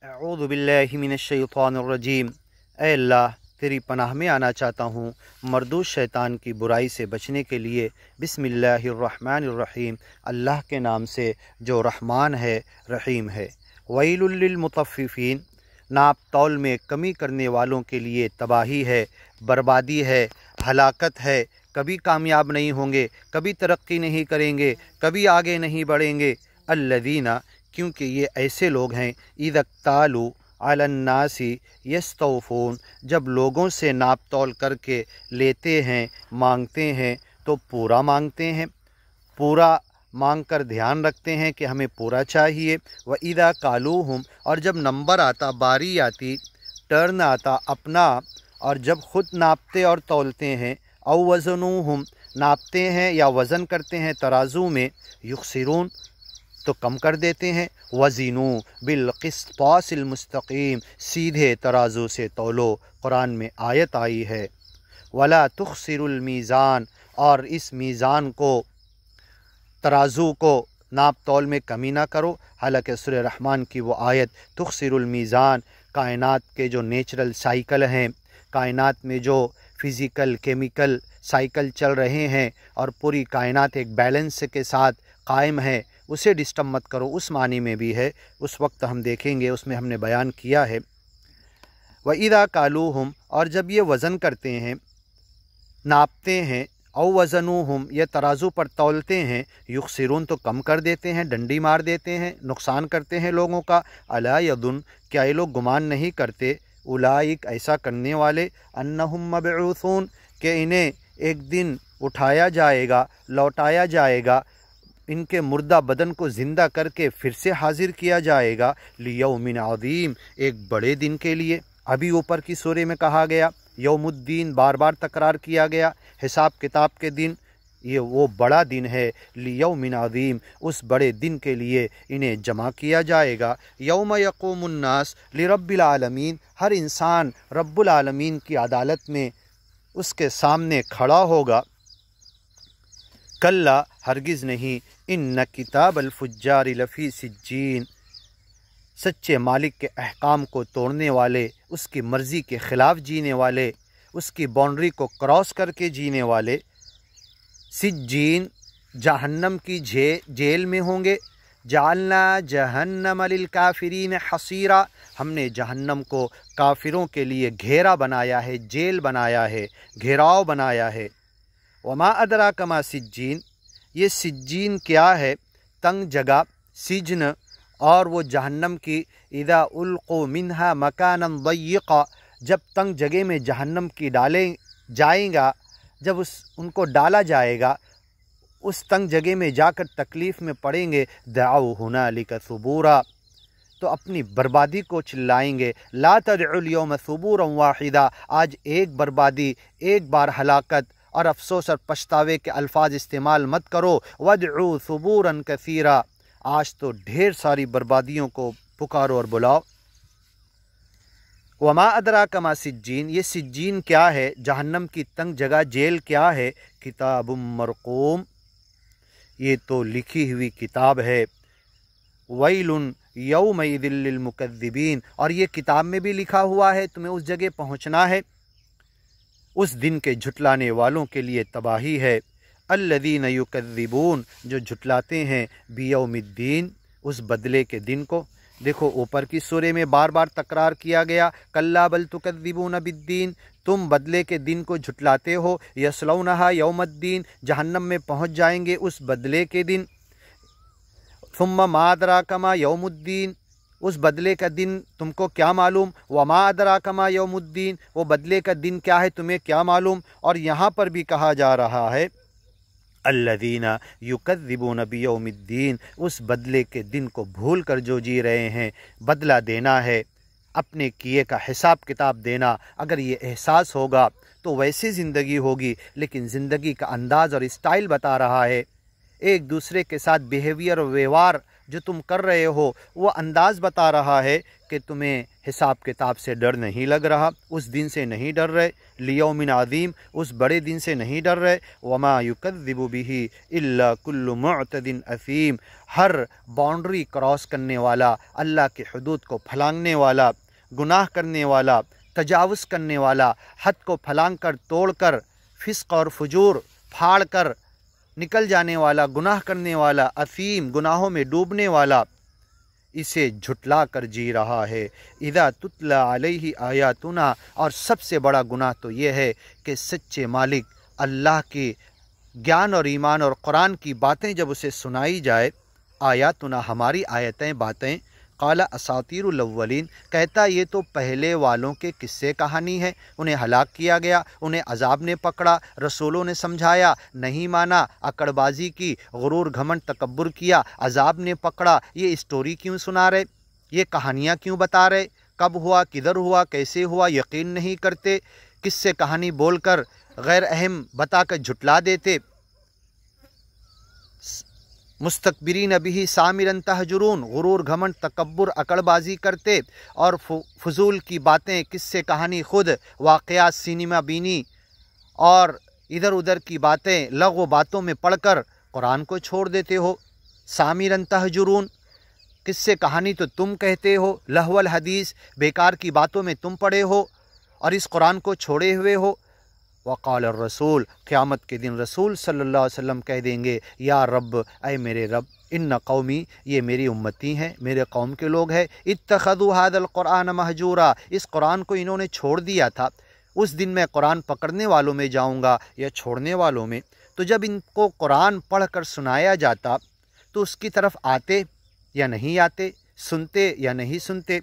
अऊज़ु बिल्लाहि मिनश्शैतानिर्रजीम। ऐ अल्लाह, तेरी पनाह में आना चाहता हूँ मरदूद शैतान की बुराई से बचने के लिए। बिस्मिल्लाहिर्रहमानिर्रहीम, अल्लाह के नाम से जो रहमान है रहीम है। वैलुल लिल मुतफ़्फ़िफ़ीन, नाप तौल में कमी करने वालों के लिए तबाही है, बर्बादी है, हलाकत है। कभी कामयाब नहीं होंगे, कभी तरक्की नहीं करेंगे, कभी आगे नहीं बढ़ेंगे। अल्लज़ीना, क्योंकि ये ऐसे लोग हैं, इज़्तालू अलन्नासी यस्तौफ़ून, जब लोगों से नाप तौल करके लेते हैं, मांगते हैं तो पूरा मांगते हैं, पूरा मांग कर ध्यान रखते हैं कि हमें पूरा चाहिए। व इज़ा कालूहुम, और जब नंबर आता, बारी आती, टर्न आता अपना, और जब ख़ुद नापते और तौलते हैं, औ वज़नूहुम, नापते हैं या वज़न करते हैं तराजू में, युखसिरून, तो कम कर देते हैं। वज़िनू बिलक़िस्तासिल मुस्तक़ीम, सीधे तराजू से तौलो। कुरान में आयत आई है, वला तुख़सिरुल मीज़ान, और इस मीज़ान को, तराजू को, नाप तौल में कमी ना करो। हालांकि सूरह रहमान की वो आयत तुख़सिरुल मीज़ान, कायनात के जो नेचुरल साइकिल हैं, कायनात में जो फ़िज़िकल केमिकल साइकिल चल रहे हैं और पूरी कायनात एक बैलेंस के साथ कायम है, उसे डिस्टर्ब मत करो, उस मानी में भी है। उस वक्त हम देखेंगे, उसमें हमने बयान किया है। व इज़ा कालूहुम, और जब ये वज़न करते हैं, नापते हैं, औ वज़नूहुम, ये तराजू पर तौलते हैं, युखसिरून, तो कम कर देते हैं, डंडी मार देते हैं, नुकसान करते हैं लोगों का। अला यदुन, क्या ये लोग गुमान नहीं करते, उलाइक, ऐसा करने वाले, अन्नहुम मबऊसून, कि इन्हें एक दिन उठाया जाएगा, लौटाया जाएगा, इनके मुर्दा बदन को ज़िंदा करके फिर से हाजिर किया जाएगा। लियौमिन अज़ीम, एक बड़े दिन के लिए। अभी ऊपर की सूरे में कहा गया यौमुद्दीन, बार बार तकरार किया गया, हिसाब किताब के दिन, ये वो बड़ा दिन है। लियौमिन अज़ीम, उस बड़े दिन के लिए इन्हें जमा किया जाएगा। यौम यक़ूमुन्नास लिरब्बिल आलमीन, हर इंसान रब्बुल आलमीन की अदालत में उसके सामने खड़ा होगा। कल्ला, हरगिज़ नहीं, इन्न किताबल फुज्जारि लफ़ी सिज्जीन, सच्चे मालिक के अहकाम को तोड़ने वाले, उसकी मर्ज़ी के ख़िलाफ़ जीने वाले, उसकी बाउंड्री को क्रॉस करके जीने वाले, सिज्जीन, जहन्नम की जेल में होंगे। जालना जहन्नम लिल काफ़िरीन हसीरा, हमने जहन्नम को काफिरों के लिए घेरा बनाया है, जेल बनाया है, घेराव बनाया है। वमा अदराक मा सिज्जीन, ये सिज्जीन क्या है, तंग जगह, सिजन, और वो जहन्नम की, इदा उल्क़ू मिन्हा मकानन दय्यक़ा, जब तंग जगह में जहन्नम की डाले जाएगा, जब उनको डाला जाएगा, उस तंग जगह में जाकर तकलीफ़ में पड़ेंगे। दअऊ हुनालिका सुबूरा, तो अपनी बर्बादी को चिल्लाएंगे। ला तदउल यौम सुबूरन वाहिदा, आज एक बर्बादी, एक बार हलाकत और अफसोस और पछतावे के अल्फाज इस्तेमाल मत करो। वदउ सुबूरन कसीरा, आज तो ढेर सारी बर्बादियों को पुकारो और बुलाओ। वमा अदराक मा सिज्जीन, ये सिज्जीन क्या है, जहन्नम की तंग जगह, जेल क्या है। किताबुम मरक़ूम, ये तो लिखी हुई किताब है। वैलुन यौमइज़िल लिल मुकज़्ज़िबीन, और ये किताब में भी लिखा हुआ है, तुम्हें उस जगह पहुँचना है। उस दिन के झुटलाने वालों के लिए तबाही है। अल्लज़ीना युकज़्ज़िबून, जो झुटलाते हैं, बियौमिद्दीन, उस बदले के दिन को। देखो ऊपर की सूरे में बार बार तकरार किया गया, कल्ला बल तुकज़्ज़िबून बिद्दीन, तुम बदले के दिन को झुटलाते हो। यस्लौनहा यौमद्दीन, जहन्नम में पहुँच जाएंगे उस बदले के दिन। सुम्मा मा अदराका मा यौमुद्दीन, उस बदले का दिन तुमको क्या मालूम। वमा अदराका मा यौमुद्दीन, वो बदले का दिन क्या है, तुम्हें क्या मालूम। और यहाँ पर भी कहा जा रहा है, अल्लज़ीना युकज़्ज़िबून बियौमिद्दीन, उस बदले के दिन को भूल कर जो जी रहे हैं। बदला देना है, अपने किए का हिसाब किताब देना, अगर ये एहसास होगा तो वैसी ज़िंदगी होगी। लेकिन ज़िंदगी का अंदाज़ और स्टाइल बता रहा है, एक दूसरे के साथ बिहेवियर और व्यवहार जो तुम कर रहे हो, वो अंदाज़ बता रहा है कि तुम्हें حساب کتاب سے ڈر نہیں لگ رہا، اس دن سے نہیں ڈر رہے، لیومن عظیم، اس بڑے دن سے نہیں ڈر رہے، وما یکذب بہ الا کل معتد اثیم، ہر باؤنڈری کراس کرنے والا، اللہ کی حدود کو پھلانگنے والا، گناہ کرنے والا، تجاوز کرنے والا، حد کو پھلانگ کر توڑ کر فسق اور فجور پھاڑ کر نکل جانے والا، گناہ کرنے والا، اثیم، گناہوں میں ڈوبنے والا، اسے جھٹلا کر جی رہا ہے۔ اذا تتلا علیہ آیاتنا، اور سب سے بڑا گناہ تو یہ ہے کہ سچے مالک اللہ کی گیان اور ایمان اور قرآن کی باتیں جب اسے سنائی جائے، آیاتنا ہماری آیتیں، باتیں، قال اساطیر الاولین، کہتا یہ تو پہلے والوں کے قصے کہانی ہے، انہیں ہلاک کیا گیا، انہیں عذاب نے پکڑا، رسولوں نے سمجھایا، نہیں مانا، اکڑ بازی کی، غرور گھمنڈ تکبر کیا، عذاب نے پکڑا، یہ اسٹوری کیوں سنا رہے، یہ کہانیاں کیوں بتا رہے، کب ہوا، کدھر ہوا، کیسے ہوا، یقین نہیں کرتے، قصے کہانی بول کر غیر اہم بتا کر جھٹلا دیتے، مستکبرین بہ سامرا تہجرون، غرور گھمنڈ تکبر عقڑ بازی کرتے اور فضول کی باتیں، قصے کہانی، خود واقعات، سینما بینی اور ادھر ادھر کی باتیں، لغو باتوں میں پڑھ کر قرآن کو چھوڑ دیتے ہو۔ سامرا تہجرون، قصے کہانی تو تم کہتے ہو، لہو الحدیث، بیکار کی باتوں میں تم پڑے ہو اور اس قرآن کو چھوڑے ہوئے ہو۔ وقال الرسول، قیامت کے دن رسول صلی اللہ علیہ وسلم کہہ دیں گے، یا رب، اے میرے رب، ان قومی، یہ میری امتی ہیں، میرے قوم کے لوگ ہیں، اتخذوا هذا القرآن مہجورا، اس قرآن کو انہوں نے چھوڑ دیا تھا، اس دن میں قرآن پکڑنے والوں میں جاؤں گا یا چھوڑنے والوں میں۔ تو جب ان کو قرآن پڑھ کر سنایا جاتا تو اس کی طرف آتے یا نہیں آتے، سنتے یا نہیں سنتے۔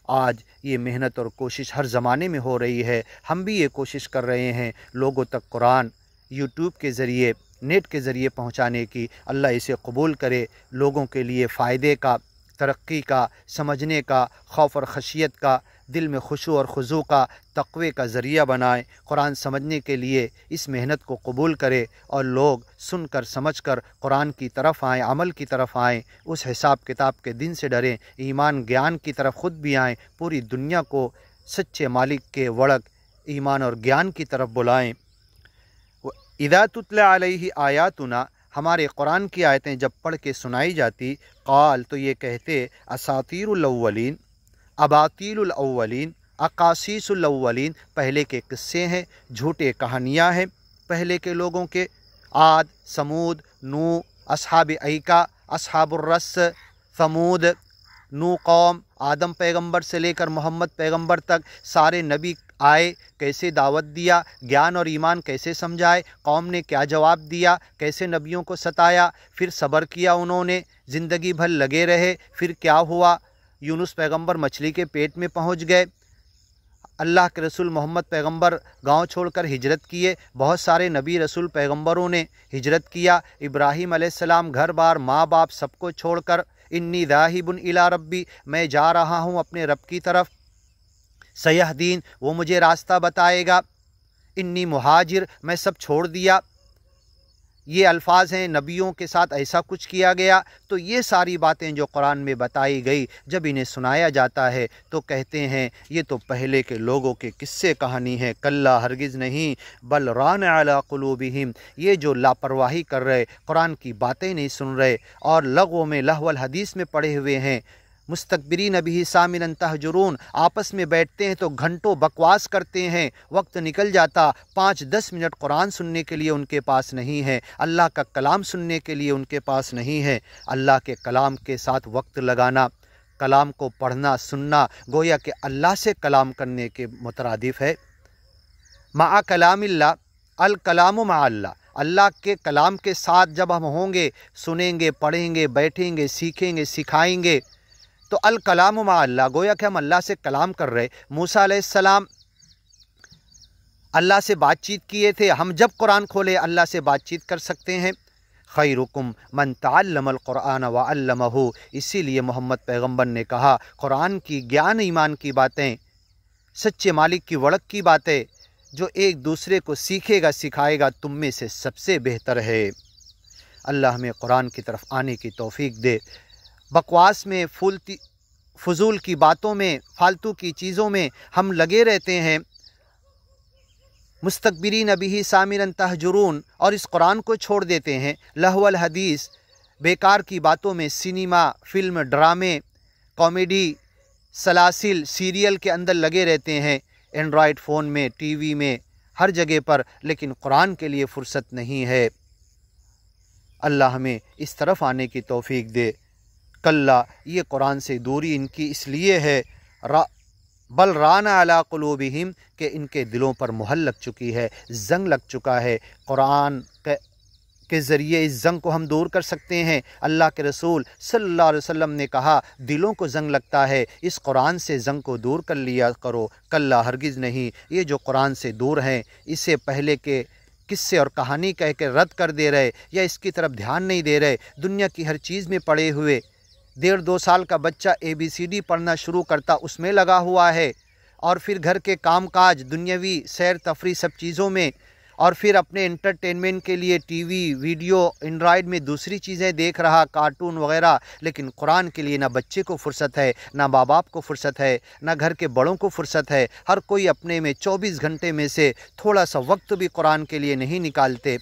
آج یہ محنت اور کوشش ہر زمانے میں ہو رہی ہے، ہم بھی یہ کوشش کر رہے ہیں لوگوں تک قرآن یوٹیوب کے ذریعے، نیٹ کے ذریعے پہنچانے کی۔ اللہ اسے قبول کرے، لوگوں کے لیے فائدے کا، ترقی کا، سمجھنے کا، خوف اور خشیت کا، دل میں خشوع اور خضوع کا، تقوی کا ذریعہ بنائے، قرآن سمجھنے کے لیے اس محنت کو قبول کرے اور لوگ سن کر سمجھ کر قرآن کی طرف آئیں، عمل کی طرف آئیں، اس حساب کتاب کے دن سے ڈریں، ایمان گیان کی طرف خود بھی آئیں، پوری دنیا کو سچے مالک کے وڑک ایمان اور گیان کی طرف بلائیں۔ اذا تتلا علیہ آیاتنا، ہمارے قرآن کی آیتیں جب پڑھ کے سنائی جاتی، قال، تو یہ کہتے، اساطیر الاولین، اباطیل الاولین، اقاصیص الاولین، پہلے کے قصے ہیں، جھوٹے کہانیاں ہیں پہلے کے لوگوں کے، عاد، سمود، نوح، اصحاب ایکا، اصحاب الرس، ثمود، نوح قوم، آدم پیغمبر سے لے کر محمد پیغمبر تک سارے نبی آئے، کیسے دعوت دیا، گیان اور ایمان کیسے سمجھائے، قوم نے کیا جواب دیا، کیسے نبیوں کو ستایا، پھر صبر کیا انہوں نے، زندگی بھر لگے رہے، پھر کیا ہوا، یونس پیغمبر مچھلی کے پیٹ میں پہنچ گئے، اللہ کے رسول محمد پیغمبر گاؤں چھوڑ کر ہجرت کیے، بہت سارے نبی رسول پیغمبروں نے ہجرت کیا، ابراہیم علیہ السلام گھر بار، ماں باپ سب کو چھوڑ کر، انی ذاہب الی ربی، میں جا رہا ہوں اپنے رب کی طرف، سیہدین، وہ مجھے راستہ بتائے گا، انی مہاجر، میں سب چھوڑ دیا، یہ الفاظ ہیں، نبیوں کے ساتھ ایسا کچھ کیا گیا۔ تو یہ ساری باتیں جو قرآن میں بتائی گئی، جب انہیں سنایا جاتا ہے تو کہتے ہیں یہ تو پہلے کے لوگوں کے قصے کہانی ہے، کلا، ہرگز نہیں، بل ران علی قلوبہم، یہ جو لاپرواہی کر رہے، قرآن کی باتیں نہیں سن رہے اور لغو میں، لہو الحدیث میں پڑے ہوئے ہیں، مستکبرین بہ سامرا تہجرون، آپس میں بیٹھتے ہیں تو گھنٹوں بکواس کرتے ہیں، وقت نکل جاتا، 5-10 منٹ قرآن سننے کے لیے ان کے پاس نہیں ہے، اللہ کا کلام سننے کے لیے ان کے پاس نہیں ہے۔ اللہ کے کلام کے ساتھ وقت لگانا، کلام کو پڑھنا، سننا، گویا کہ اللہ سے کلام کرنے کے مترادف ہے۔ مع کلام اللہ، الکلام مع اللہ، اللہ کے کلام کے ساتھ جب ہم ہوں گے، سنیں گے، پڑھیں گے، بیٹھیں گے، سیکھیں گے، سکھائیں گے، تو الکلام مع اللہ، گویا کہ ہم اللہ سے کلام کر رہے۔ موسیٰ علیہ السلام اللہ سے بات چیت کیے تھے، ہم جب قرآن کھولے اللہ سے بات چیت کر سکتے ہیں۔ خیرکم من تعلم القرآن وعلمہ، اسی لیے محمد پیغمبر نے کہا قرآن کی گیان ایمان کی باتیں، سچے مالک کی وڑک کی باتیں، جو ایک دوسرے کو سیکھے گا، سکھائے گا، تم میں سے سب سے بہتر ہے۔ اللہ ہمیں قرآن کی طرف آنے کی توفیق دے۔ بکواس میں फजूल की बातों में, फालतू की चीज़ों में हम लगे रहते हैं, मुस्तकबिरीन बिही सामिरन तहजुरून, और इस कुरान को छोड़ देते हैं, लहवल हदीस, बेकार की बातों में, सिनेमा, फिल्म, ड्रामे, कॉमेडी, सलासिल, सीरियल के अंदर लगे रहते हैं, एंड्रॉयड फ़ोन में, टीवी में, हर जगह पर, लेकिन कुरान के लिए फ़ुर्सत नहीं है। अल्लाह हमें इस तरफ आने की तौफीक दे। कल्ला, ये कुरान से दूरी इनकी इसलिए है, बल राना अला कुलूबिहिम, कि इनके दिलों पर मुहर लग चुकी है, जंग लग चुका है। कुरान के ज़रिए इस जंग को हम दूर कर सकते हैं। अल्लाह के रसूल सल्लल्लाहु अलैहि वसल्लम ने कहा, दिलों को जंग लगता है, इस कुरान से जंग को दूर कर लिया करो। कल्ला, हरगिज़ नहीं, ये जो कुरान से दूर हैं, इससे पहले के किस्से और कहानी कह के रद्द कर दे रहे, या इसकी तरफ ध्यान नहीं दे रहे, दुनिया की हर चीज़ में पड़े हुए, 1.5-2 साल का बच्चा ABCD पढ़ना शुरू करता उसमें लगा हुआ है, और फिर घर के कामकाज, दुनियावी सैर तफरी, सब चीज़ों में, और फिर अपने एंटरटेनमेंट के लिए टीवी, वीडियो, एंड्रॉयड में दूसरी चीज़ें देख रहा, कार्टून वगैरह। लेकिन कुरान के लिए ना बच्चे को फ़ुर्सत है, ना माँ बाप को फ़ुर्सत है, ना घर के बड़ों को फ़ुर्सत है। हर कोई अपने में 24 घंटे में से थोड़ा सा वक्त भी कुरान के लिए नहीं निकालते।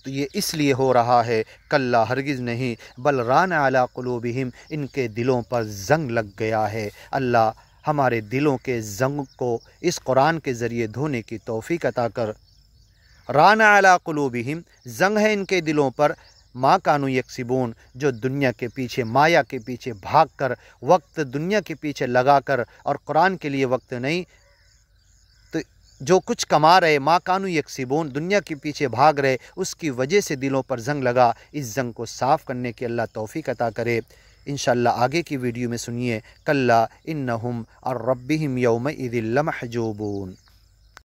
तो ये इसलिए हो रहा है। कल्ला, हरगिज़ नहीं, बल रान अला कुलूबिहिम, इनके दिलों पर जंग लग गया है। अल्लाह हमारे दिलों के जंग को इस कुरान के ज़रिए धोने की तौफीक अता कर। राना अला कुलूबिहिम, जंग है इनके दिलों पर, मा कानू यक्सिबून, जो दुनिया के पीछे, माया के पीछे भाग कर, वक्त दुनिया के पीछे लगा कर, और कुरान के लिए वक्त नहीं, तो जो कुछ कमा रहे, मा कानू यक्सिबून, दुनिया के पीछे भाग रहे, उसकी वजह से दिलों पर जंग लगा। इस जंग को साफ़ करने की अल्लाह तौफीक अता करे। इंशाअल्लाह आगे की वीडियो में सुनिए। कल्ला इन्नहुम अर्रब्बिहिम यौमइज़िन लमहजूबून।